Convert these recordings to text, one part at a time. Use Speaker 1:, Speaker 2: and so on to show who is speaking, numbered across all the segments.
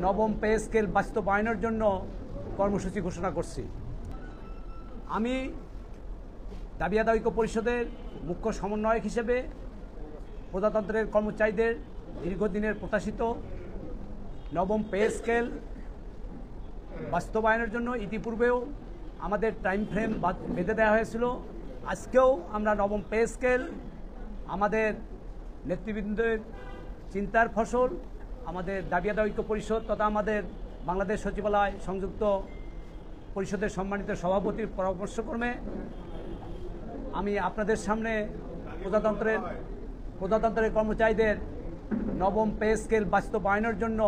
Speaker 1: নবম pay scale বাস্তবায়নের জন্য কর্মসূচি ঘোষণা করছি। আমি দাবি আদায় ঐক্য পরিষদের মুখ্য সমন্বয়ক হিসেবে প্রজাতন্ত্রের কর্মচারীদের দীর্ঘদিনের প্রত্যাশিত নবম পে স্কেল বাস্তবায়নের জন্য ইতিপূর্বেও আমাদের টাইম ফ্রেম বেঁধে দেওয়া হয়েছিল। আজকেও আমরা নবম পে স্কেল আমাদের নেতৃবৃন্দের চিন্তার ফসল, আমাদের দাবি আদায় ঐক্য পরিষদ তথা আমাদের বাংলাদেশ সচিবালয় সংযুক্ত পরিষদের সম্মানিত সভাপতির পরামর্শক্রমে আমি আপনাদের সামনে প্রজাতন্ত্রের কর্মচারীদের নবম পে স্কেল বাস্তবায়নের জন্য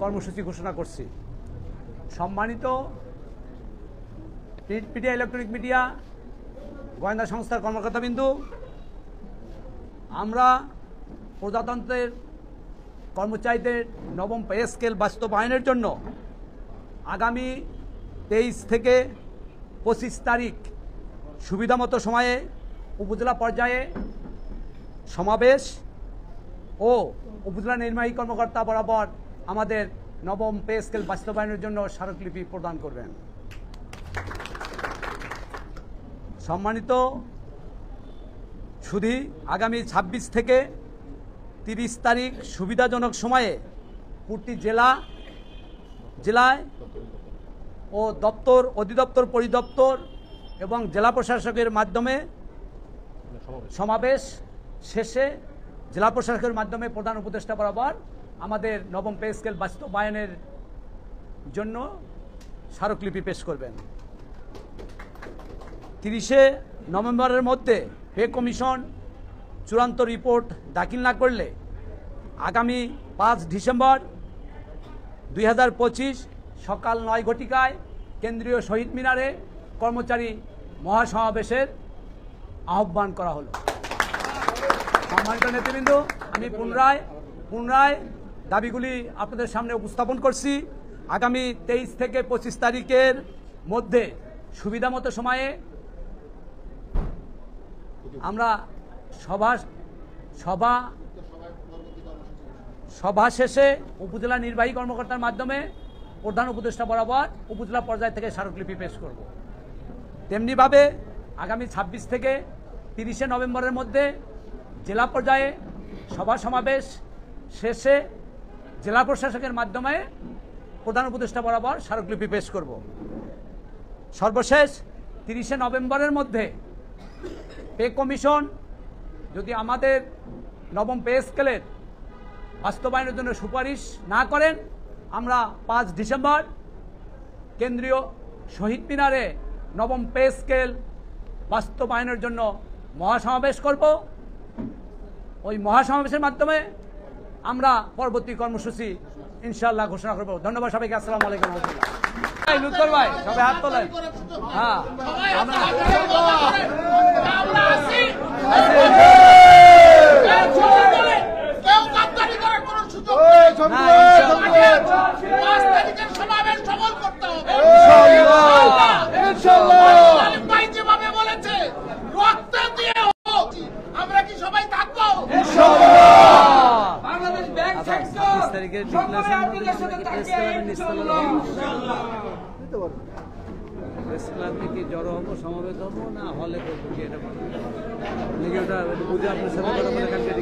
Speaker 1: কর্মসূচি ঘোষণা করছি। সম্মানিত প্রিন্ট মিডিয়া, ইলেকট্রনিক মিডিয়া, গোয়েন্দা সংস্থার কর্মকর্তাবিন্দু, আমরা প্রজাতন্ত্রের কর্মচারীদের নবম পে স্কেল বাস্তবায়নের জন্য আগামী 23 থেকে 25 তারিখ সুবিধামতো সময়ে উপজেলা পর্যায়ে সমাবেশ ও উপজেলা নির্বাহী কর্মকর্তা বরাবর আমাদের নবম পে স্কেল বাস্তবায়নের জন্য স্মারকলিপি প্রদান করবেন। সম্মানিত সুধী, আগামী 26 থেকে 30 তারিখ সুবিধাজনক সময়ে প্রতি জেলায় ও দপ্তর, অধিদপ্তর, পরিদপ্তর এবং জেলা প্রশাসকের মাধ্যমে সমাবেশ শেষে জেলা প্রশাসকের মাধ্যমে প্রধান উপদেষ্টা বরাবর আমাদের নবম পে স্কেল বাস্তবায়নের জন্য স্মারকলিপি পেশ করবেন। 30শে নভেম্বরের মধ্যে পে কমিশন চূড়ান্ত রিপোর্ট দাখিল না করলে আগামী 5 ডিসেম্বর 2025 সকাল 9 ঘটিকায় কেন্দ্রীয় শহীদ মিনারে কর্মচারী মহাসমাবেশের আহ্বান করা হলো। সম্মানিত নেতৃবৃন্দ, আমি পুনরায় দাবিগুলি আপনাদের সামনে উপস্থাপন করছি। আগামী 23 থেকে 25 তারিখের মধ্যে সুবিধামতো সময়ে আমরা সভা শেষে উপজেলা নির্বাহী কর্মকর্তার মাধ্যমে প্রধান উপদেষ্টা বরাবর উপজেলা পর্যায় থেকে স্মারকলিপি পেশ করব। তেমনিভাবে আগামী 26 থেকে 30শে নভেম্বরের মধ্যে জেলা পর্যায়ে সমাবেশ শেষে জেলা প্রশাসকের মাধ্যমে প্রধান উপদেষ্টা বরাবর স্মারকলিপি পেশ করব। সর্বশেষ 30শে নভেম্বরের মধ্যে পে কমিশন যদি আমাদের নবম পে স্কেলের বাস্তবায়নের জন্য সুপারিশ না করেন, আমরা 5 ডিসেম্বর কেন্দ্রীয় শহীদ মিনারে নবম পে স্কেল বাস্তবায়নের জন্য মহাসমাবেশ করব। ওই মহাসমাবেশের মাধ্যমে আমরা পরবর্তী কর্মসূচি ইনশাআল্লাহ ঘোষণা করব। ধন্যবাদ সবাইকে। আসসালামু আলাইকুম। লুৎফর ভাই, সবাই হাত তোলেন। হ্যাঁ, জড়ো হবো, সমাবেত হবো না হলে করবো কি এটা বুঝে আপনার সাথে কথা বলে কালকে